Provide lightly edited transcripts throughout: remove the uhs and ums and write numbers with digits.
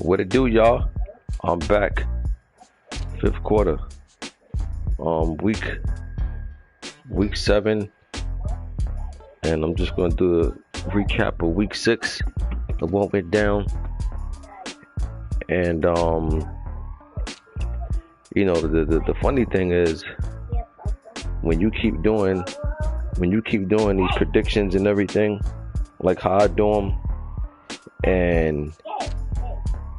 What it do, y'all? I'm back. Fifth quarter. Week 7, and I'm just gonna do a recap of week 6 of what went down. And the funny thing is when you keep doing these predictions and everything, like how I do them,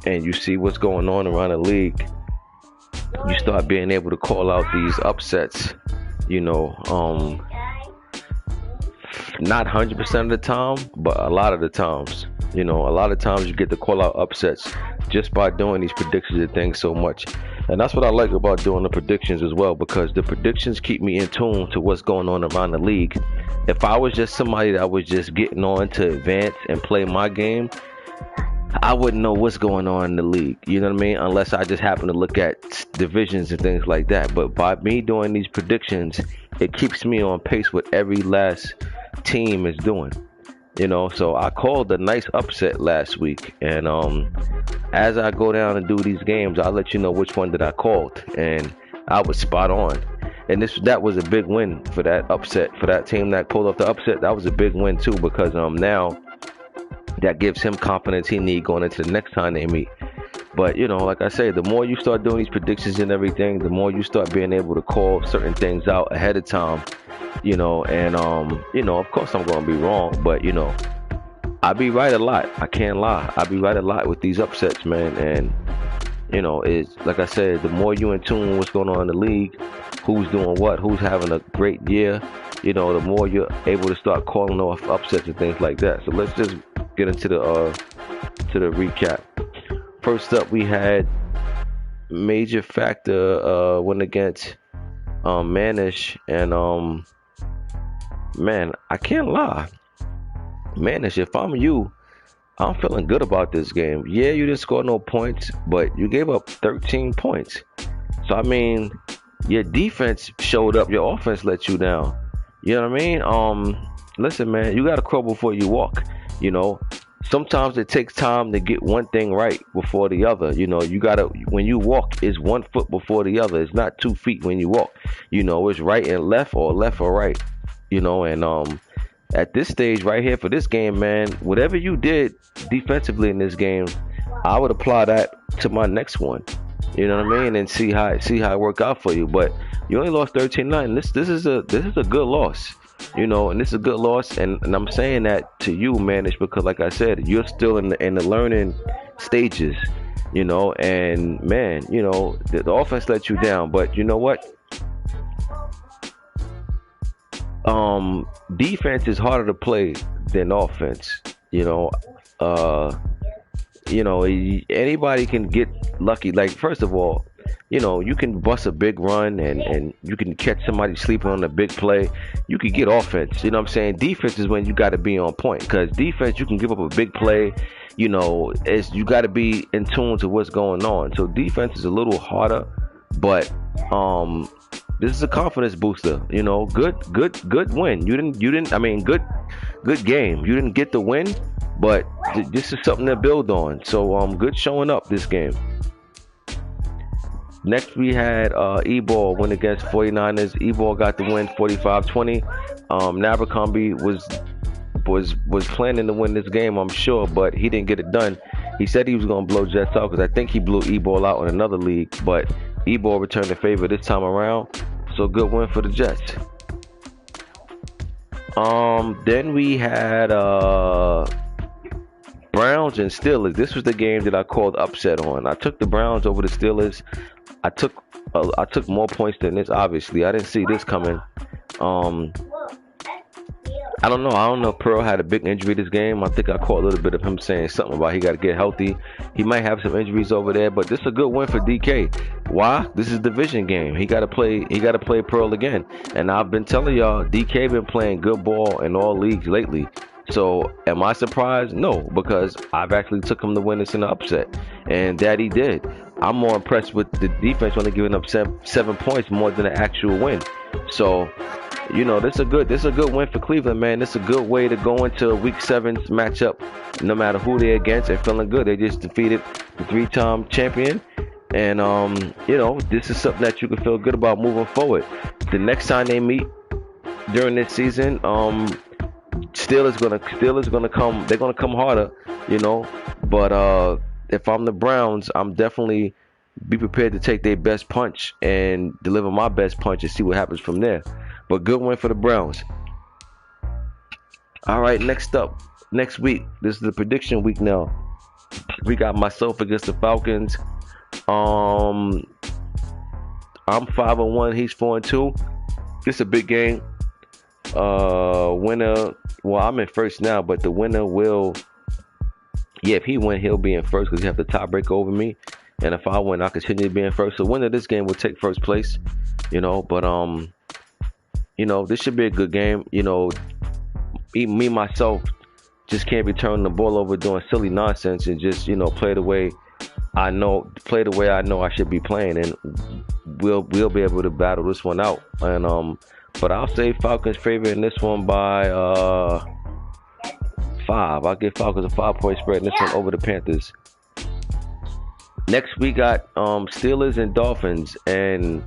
and you see what's going on around the league, you start being able to call out these upsets, not 100% of the time, but a lot of the times. A lot of times you get to call out upsets just by doing these predictions and things so much. And that's what I like about doing the predictions as well, because the predictions keep me in tune to what's going on around the league. If I was just somebody that was just getting on to advance and play my game, I wouldn't know what's going on in the league, you know what I mean? Unless I just happen to look at divisions and things like that. But by me doing these predictions, it keeps me on pace with every last team is doing. So I called a nice upset last week, and as I go down and do these games, I'll let you know which one that I called, and I was spot on. And that was a big win for that upset, for that team that pulled off the upset. That was a big win too, because now that gives him confidence he need going into the next time they meet. But like I say, the more you start doing these predictions and everything, the more you start being able to call certain things out ahead of time. Of course I'm gonna be wrong, but I be right a lot. I can't lie. I be right a lot with these upsets, man. And it's like I said, the more you in tune with what's going on in the league, who's doing what, who's having a great year, the more you're able to start calling off upsets and things like that. So let's just get into the recap. First up, we had Major Factor win against Manish, and man, I can't lie. Manish, if I'm you, I'm feeling good about this game. Yeah, you didn't score no points, but you gave up 13 points. So, I mean, your defense showed up. Your offense let you down. You know what I mean? Listen, man, you got to crawl before you walk. Sometimes it takes time to get one thing right before the other. You got to, when you walk, it's 1 foot before the other. It's not 2 feet when you walk. It's right and left or right. And at this stage right here for this game, man, whatever you did defensively in this game, I would apply that to my next one. You know what I mean? And see how it worked out for you. But you only lost 13-9. This is a good loss. And this is a good loss, and I'm saying that to you, Manish, because like I said, you're still in the learning stages, and man, the offense let you down, but you know what? Defense is harder to play than offense. Anybody can get lucky. Like, first of all, you can bust a big run and you can catch somebody sleeping on a big play. You can get offense. You know what I'm saying? Defense is when you got to be on point, because defense, you can give up a big play. You got to be in tune to what's going on. So defense is a little harder, but this is a confidence booster. Good win. You didn't. I mean, good game. You didn't get the win, but this is something to build on. So good showing up this game. Next, we had E-Ball win against 49ers. E-Ball got the win 45-20. Abercrombie was planning to win this game, I'm sure, but he didn't get it done. He said he was going to blow Jets out, because I think he blew E-Ball out in another league, but E-Ball returned the favor this time around. So good win for the Jets. Then we had Browns and Steelers. This was the game that I called upset on. I took the Browns over the Steelers. I took more points than this. Obviously, I didn't see this coming. I don't know if Pearl had a big injury this game. I think I caught a little bit of him saying something about he got to get healthy. He might have some injuries over there, but this is a good win for DK. Why? This is a division game. He got to play Pearl again. And I've been telling y'all, DK been playing good ball in all leagues lately. So am I surprised? No, because I've actually took him to win this in the upset, and that he did. I'm more impressed with the defense only giving up 7 points more than the actual win. So, this is a good win for Cleveland, man. This is a good way to go into Week 7's matchup, no matter who they're against, and feeling good. They just defeated the three-time champion, and this is something that you can feel good about moving forward. The next time they meet during this season, Steelers gonna come. They're gonna come harder, But if I'm the Browns, I'm definitely be prepared to take their best punch and deliver my best punch and see what happens from there. But good win for the Browns. All right, next week. This is the prediction week now. We got myself against the Falcons. I'm 5-1. He's 4-2. It's a big game. Winner. Well, I'm in first now, but the winner will. Yeah, if he win, he'll be in first because he have the tiebreaker over me. And if I win, I'll continue to be in first. So winner of this game will take first place. But this should be a good game. Me myself just can't be turning the ball over doing silly nonsense and just play the way I know I should be playing, and we'll be able to battle this one out. And but I'll say Falcons favor in this one by 5. I'll give Falcons a 5-point spread in this one over the Panthers. Next we got Steelers and Dolphins, and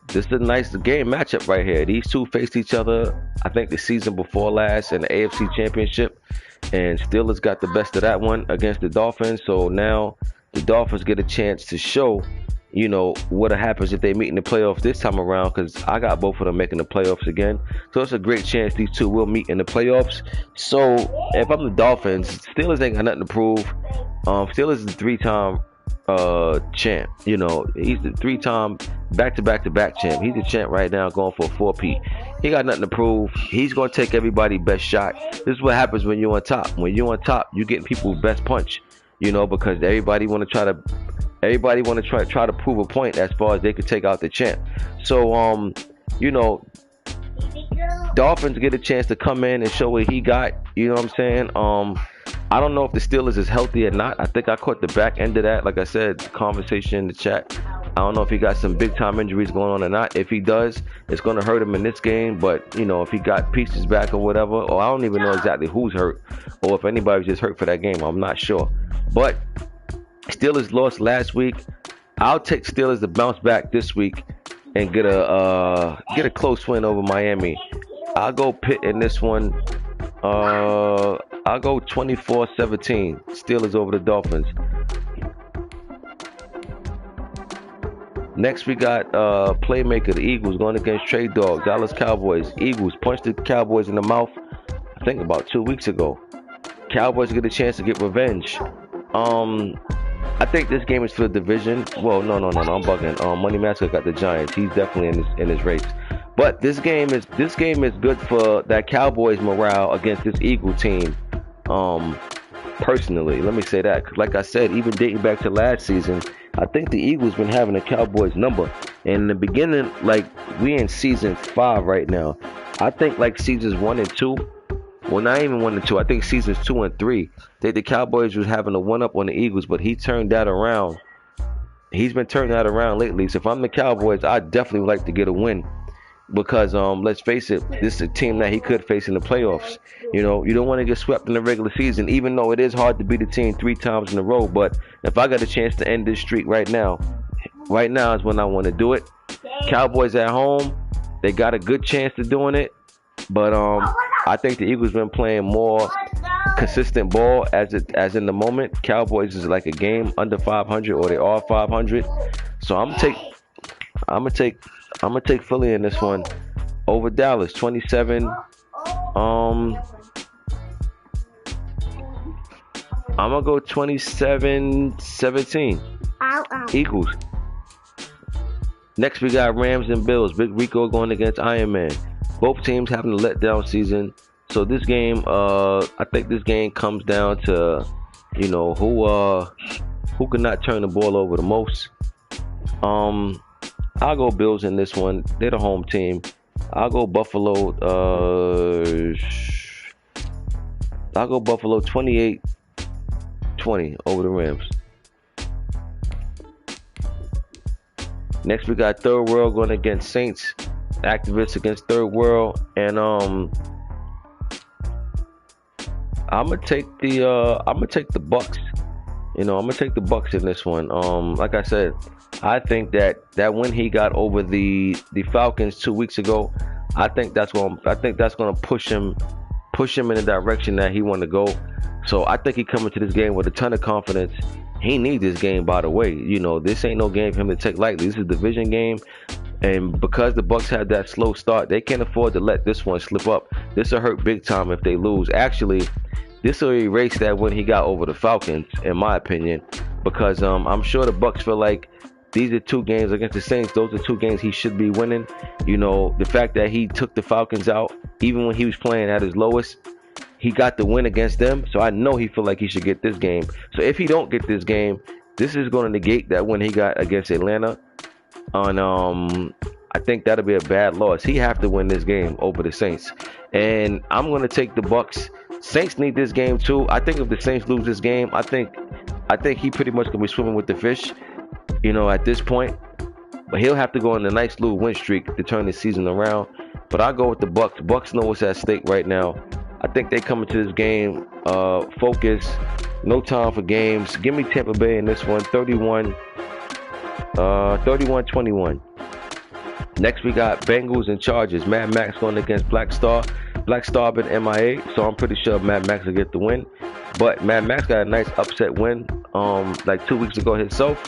this is a nice game matchup right here. These two faced each other, I think, the season before last in the AFC Championship, and Steelers got the best of that one against the Dolphins. So now the Dolphins get a chance to show, what happens if they meet in the playoffs this time around, because I got both of them making the playoffs again. So it's a great chance these two will meet in the playoffs. So if I'm the Dolphins, Steelers ain't got nothing to prove. Steelers is the 3-time champ. He's the 3-time back-to-back champ. He's the champ right now, going for a 4-peat. He got nothing to prove. He's going to take everybody's best shot. This is what happens when you're on top. When you're on top, you getting people's best punch, because everybody want to try to prove a point as far as they could take out the champ. So Dolphins get a chance to come in and show what he got. You know what I'm saying? I don't know if the Steelers is healthy or not. I think I caught the back end of that. Like I said, the conversation in the chat. I don't know if he got some big time injuries going on or not. If he does, it's going to hurt him in this game. But, if he got pieces back or whatever, or I don't even know exactly who's hurt or if anybody was just hurt for that game. I'm not sure. But Steelers lost last week. I'll take Steelers to bounce back this week and get a close win over Miami. I'll go Pitt in this one. I'll go 24-17. Steelers over the Dolphins. Next we got playmaker, the Eagles, going against Trade Dog, Dallas Cowboys. Eagles punched the Cowboys in the mouth, I think about 2 weeks ago. Cowboys get a chance to get revenge. I think this game is for the division. Well, no, I'm bugging. Money Master got the Giants. He's definitely in his race. But this game is good for that Cowboys morale against this Eagle team. Personally, let me say that. 'Cause like I said, even dating back to last season, I think the Eagles been having the Cowboys number. And in the beginning, like we in season 5 right now. I think like seasons 1 and 2. Well, not even 1 and 2. I think seasons 2 and 3. The Cowboys was having a 1-up on the Eagles, but he turned that around. He's been turning that around lately. So if I'm the Cowboys, I definitely would like to get a win. Because let's face it, this is a team that he could face in the playoffs. You don't want to get swept in the regular season, even though it is hard to beat a team 3 times in a row. But if I got a chance to end this streak right now is when I want to do it. Cowboys at home, they got a good chance of doing it. But I think the Eagles been playing more consistent ball as in the moment. Cowboys is like a game under 500, or they are 500. So I'm gonna take Philly in this one over Dallas, 27. I'm gonna go 27-17. Eagles. Next we got Rams and Bills. Big Rico going against Iron Man. Both teams having a letdown season. So this game, I think this game comes down to, who can not turn the ball over the most. I'll go Bills in this one. They're the home team. I'll go Buffalo. I'll go Buffalo 28-20 over the Rams. Next we got Third World going against Saints. Activists against Third World, and I'm gonna take the Bucks. I'm gonna take the Bucks in this one. Like I said, I think that when he got over the Falcons 2 weeks ago, I think that's gonna push him in the direction that he want to go. So I think he coming to this game with a ton of confidence. He needs this game, by the way. This ain't no game for him to take lightly. This is a division game, and because the Bucks had that slow start, they can't afford to let this one slip up. This will hurt big time if they lose. Actually, this will erase that when he got over the Falcons, in my opinion, because I'm sure the Bucks feel like these are 2 games against the Saints. Those are 2 games he should be winning. The fact that he took the Falcons out, even when he was playing at his lowest, he got the win against them. So I know he feel like he should get this game. So if he don't get this game, this is going to negate that win he got against Atlanta. I think that'll be a bad loss. He have to win this game over the Saints, and I'm going to take the Bucks. Saints need this game too. I think if the Saints lose this game, I think he pretty much gonna be swimming with the fish, at this point. But he'll have to go on a nice little win streak to turn the season around. But I'll go with the Bucks. Bucks know what's at stake right now. I think they come into this game focused, no time for games. Give me Tampa Bay in this one, 31-21. Next we got Bengals and Chargers. Mad Max going against Black Star. Black Star been MIA, so I'm pretty sure Mad Max will get the win. But Mad Max got a nice upset win like 2 weeks ago himself.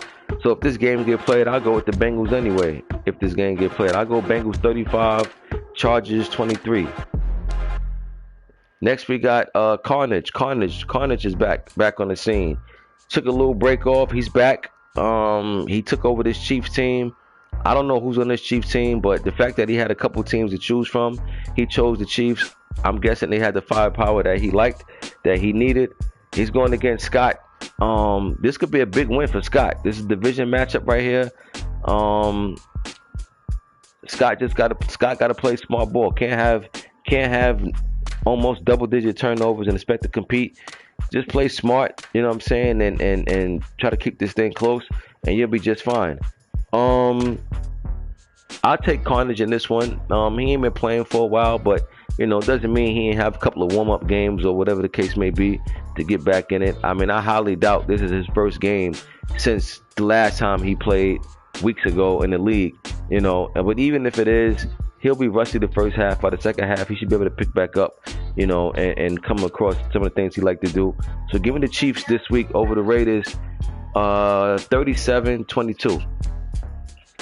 So if this game get played, I'll go with the Bengals anyway. If this game get played, I'll go Bengals 35, Chargers 23. Next we got Carnage. Carnage is back on the scene. Took a little break off. He's back. He took over this Chiefs team. I don't know who's on this Chiefs team, but the fact that he had a couple teams to choose from, he chose the Chiefs. I'm guessing they had the firepower that he liked, that he needed. He's going against Scott. This could be a big win for Scott. This is a division matchup right here. Scott got to play smart ball. Can't have almost double-digit turnovers and expect to compete. Just play smart, you know what I'm saying, and try to keep this thing close, and you'll be just fine. I'll take Carnage in this one. He ain't been playing for a while, but it doesn't mean he ain't have a couple of warm-up games or whatever the case may be to get back in it. I mean, I highly doubt this is his first game since the last time he played weeks ago in the league, but even if it is, he'll be rusty the first half. By the second half, he should be able to pick back up, and come across some of the things he like to do. So giving the Chiefs this week over the Raiders, 37-22.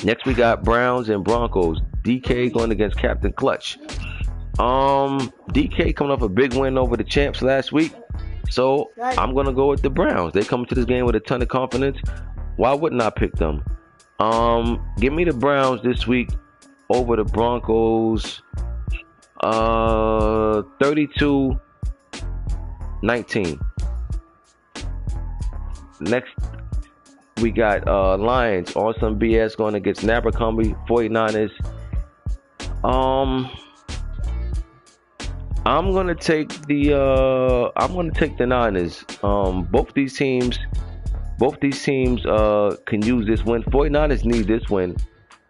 Next we got Browns and Broncos. DK going against Captain Clutch. DK coming off a big win over the champs last week, so I'm gonna go with the Browns. They come to this game with a ton of confidence. Why wouldn't I pick them? Give me the Browns this week over the Broncos. 32-19. Next we got Lions on some BS going against Abercrombie 49ers. I'm gonna take the Niners. Both these teams can use this win. 49ers need this win.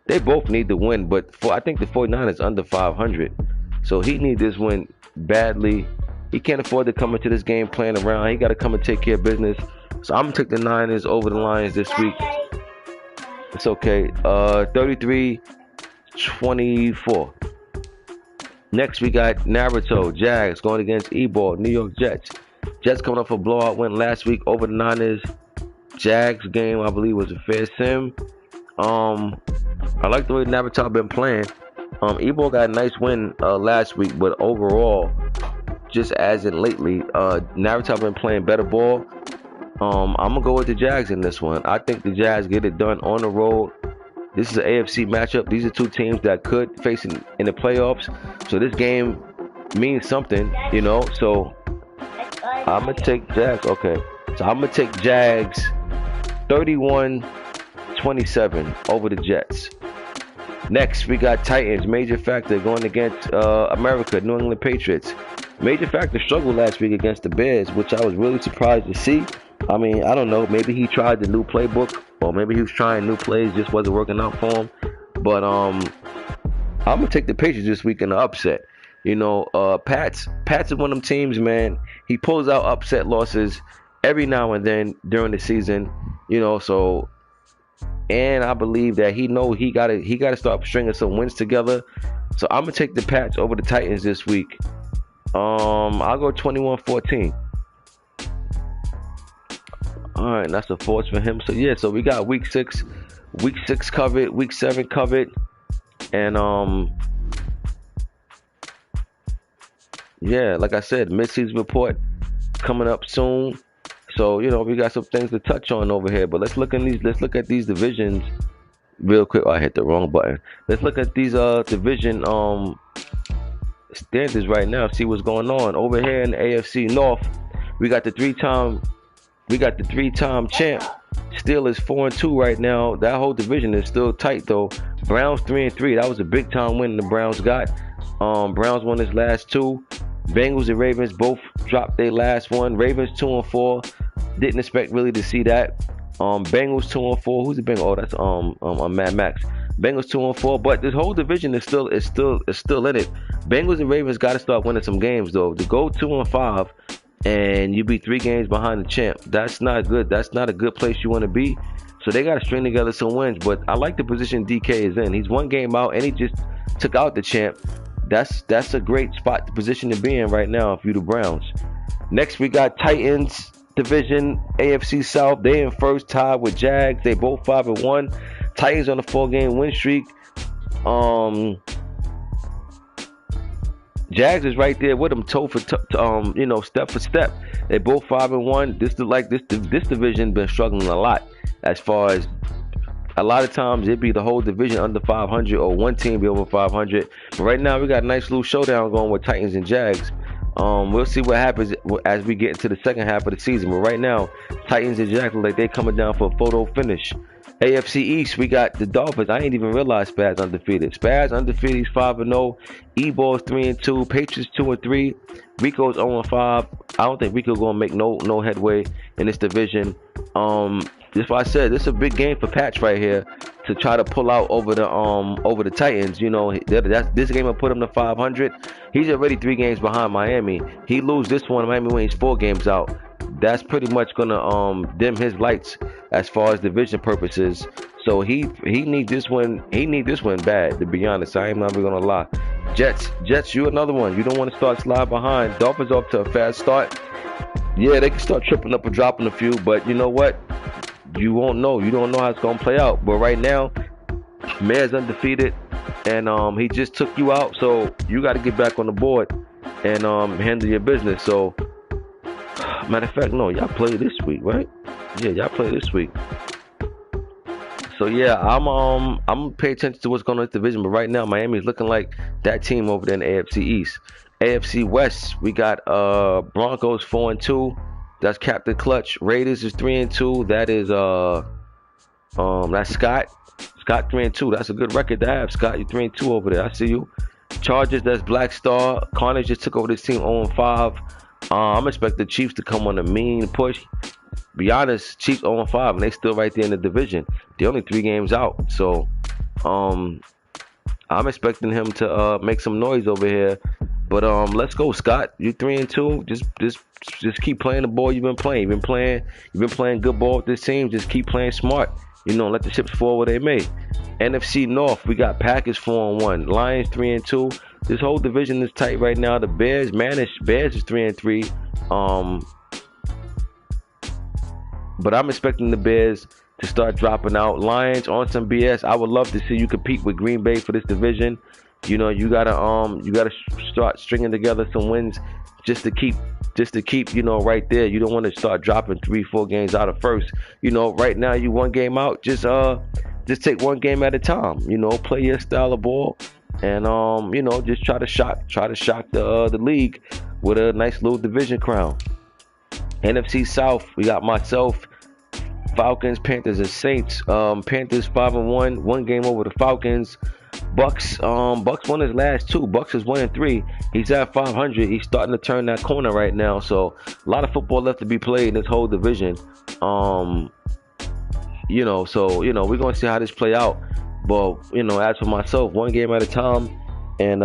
They both need the win, but I think the 49ers under 500, so he needs this win badly. He can't afford to come into this game playing around. He got to come and take care of business. So I'm gonna take the Niners over the Lions this week. It's okay. 33-24. Next we got Naruto Jags going against E-Ball New York Jets. Jets coming off a blowout win last week over the Niners. Jags game I believe was a fair sim. I like the way Naruto been playing. E-Ball got a nice win last week, but overall, just as in lately, Naruto been playing better ball. I'm gonna go with the Jags in this one. I think the Jags get it done on the road. This is an AFC matchup. These are two teams that could face in the playoffs. So this game means something, So I'm gonna take Jags. Okay, so I'm gonna take Jags 31-27 over the Jets. Next, we got Titans. Major Factor going against America, New England Patriots. Major Factor struggled last week against the Bears, which I was really surprised to see. I mean, I don't know. Maybe he tried the new playbook or maybe he was trying new plays, just wasn't working out for him. But I'm gonna take the Patriots this week in the upset. Pats is one of them teams, man. He pulls out upset losses every now and then during the season. So, and I believe that he gotta start stringing some wins together. So I'm gonna take the Pats over the Titans this week. I'll go 21-14. All right, that's a force for him. So yeah, so we got week 6 covered, week 7 covered, and yeah, like I said, mid-season report coming up soon. So we got some things to touch on over here. But let's look at these divisions real quick. Oh, I hit the wrong button. Let's look at these division standards right now. See what's going on over here in the AFC North. We got the three-time champ. Steelers 4-2 right now. That whole division is still tight though. Browns 3-3. That was a big time win the Browns got. Browns won his last 2. Bengals and Ravens both dropped their last one. Ravens 2-4. Didn't expect really to see that. Bengals 2-4. Who's the Bengals? Oh, that's Mad Max. Bengals 2-4. But this whole division is still in it. Bengals and Ravens got to start winning some games though. To go 2-5 and you be 3 games behind the champ, that's not good. That's not a good place you want to be. So they got to string together some wins. But I like the position DK is in. He's 1 game out and he just took out the champ. That's a great position to be in right now if you the Browns. Next we got Titans division, AFC South. They in first, tied with Jags. They both 5-1. Titans on a 4-game win streak. Jags is right there with them, step for step. They both 5-1. This division been struggling a lot as far as. A lot of times it'd be the whole division under 500 or one team be over 500. But right now we got a nice little showdown going with Titans and Jags. We'll see what happens as we get into the second half of the season. But right now, Titans and Jags look like they coming down for a photo finish. AFC East, we got the Dolphins. I ain't even realized Spaz undefeated. Spaz undefeated, he's 5-0. E-Ball's 3-2. Patriots 2-3. Rico's 0-5. I don't think Rico gonna make no headway in this division. That's why I said this is a big game for Patch right here to try to pull out over the Titans. This game will put him to 500. He's already 3 games behind Miami. He lose this one, Miami wins 4 games out. That's pretty much gonna dim his lights as far as division purposes. So he needs this one. He needs this one bad, to be honest. I ain't not even gonna lie. Jets, you another one. You don't want to start slide behind. Dolphins off to a fast start. Yeah, they can start tripping up or dropping a few, but you know what? You won't know. You don't know how it's gonna play out. But right now, Mayor's undefeated, and he just took you out. So you got to get back on the board and handle your business. So, matter of fact, no, y'all play this week, right? Yeah, y'all play this week. So yeah, I'm gonna pay attention to what's going on in this division. But right now, Miami's looking like that team over there in the AFC East. AFC West, we got Broncos 4-2. That's Captain Clutch. Raiders is 3-2. That is that's Scott. Scott 3-2. That's a good record to have. Scott, you 3-2 over there. I see you. Chargers, that's Black Star. Carnage just took over this team 0-5. I'm expecting the Chiefs to come on a mean push. Be honest, Chiefs 0-5 and they still right there in the division. They're only 3 games out. So I'm expecting him to make some noise over here. But let's go, Scott. You 3-2. Just keep playing the ball you've been playing. You've been playing good ball with this team. Just keep playing smart. Let the chips fall where they may. NFC North, we got Packers 4-1, Lions 3-2. This whole division is tight right now. The Bears is 3-3. But I'm expecting the Bears to start dropping out. Lions on some BS. I would love to see you compete with Green Bay for this division. You gotta start stringing together some wins just to keep right there. You don't want to start dropping 3-4 games out of first. Right now you 1 game out. Just take 1 game at a time. Play your style of ball, and just try to shock the league with a nice little division crown. NFC South, we got myself, Falcons, Panthers, and Saints. Panthers 5-1, 1 game over the Falcons. Bucks won his last 2. Bucks is 1-3. He's at 500. He's starting to turn that corner right now. So a lot of football left to be played in this whole division. So we're gonna see how this play out. But as for myself, one game at a time, and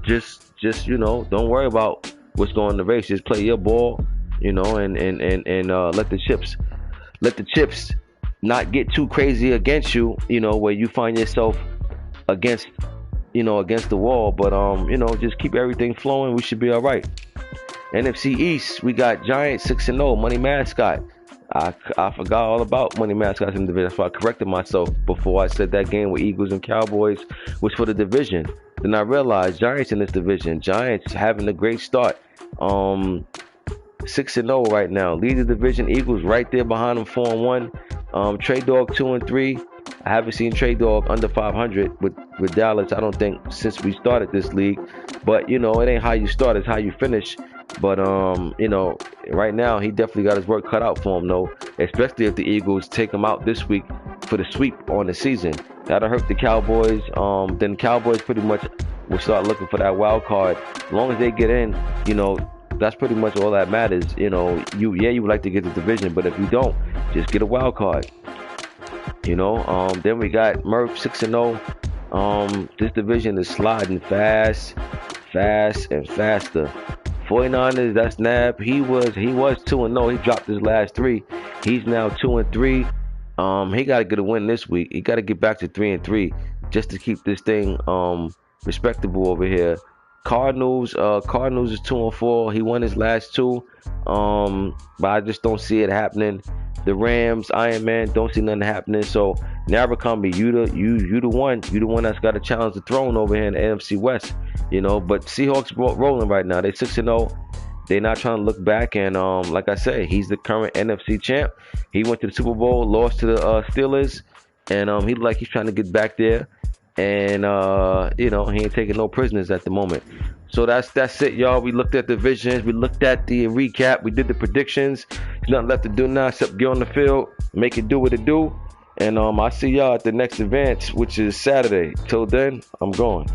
just don't worry about what's going in the race. Just play your ball, and let the chips not get too crazy against you. Where you find yourself against against the wall. But just keep everything flowing. We should be all right. NFC East, we got Giants 6-0, Money Mascot. I forgot all about Money Mascots in the division. That's why I corrected myself before I said that game with Eagles and Cowboys was for the division. Then I realized Giants in this division. Giants having a great start. 6-0 right now. Lead the division. Eagles right there behind them, 4-1. Trey Dog 2-3. I haven't seen Trey Dog under 500 with Dallas. I don't think since we started this league. But it ain't how you start, it's how you finish. But right now he definitely got his work cut out for him, though. Especially if the Eagles take him out this week for the sweep on the season. That'll hurt the Cowboys. Then Cowboys pretty much will start looking for that wild card. As long as they get in, that's pretty much all that matters. You would like to get the division, but if you don't, just get a wild card. Then we got Murph 6-0. This division is sliding fast and faster. 49ers, that's Nab. He was 2-0. He dropped his last 3. He's now 2-3. He got to get a win this week. He got to get back to 3-3 just to keep this thing respectable over here. Cardinals is 2-4. He won his last 2, but I just don't see it happening. The Rams, Iron Man, don't see nothing happening. So Abercrombie, you the one. You the one that's got to challenge the throne over here in the NFC West. But Seahawks rolling right now. They 6-0. They're not trying to look back. And like I said, he's the current NFC champ. He went to the Super Bowl, lost to the Steelers, and he look like he's trying to get back there. And he ain't taking no prisoners at the moment. So that's it, y'all. We looked at the visions, we looked at the recap, we did the predictions. There's nothing left to do now except get on the field, make it do what it do. And I'll see y'all at the next event, which is Saturday. Till then, I'm going.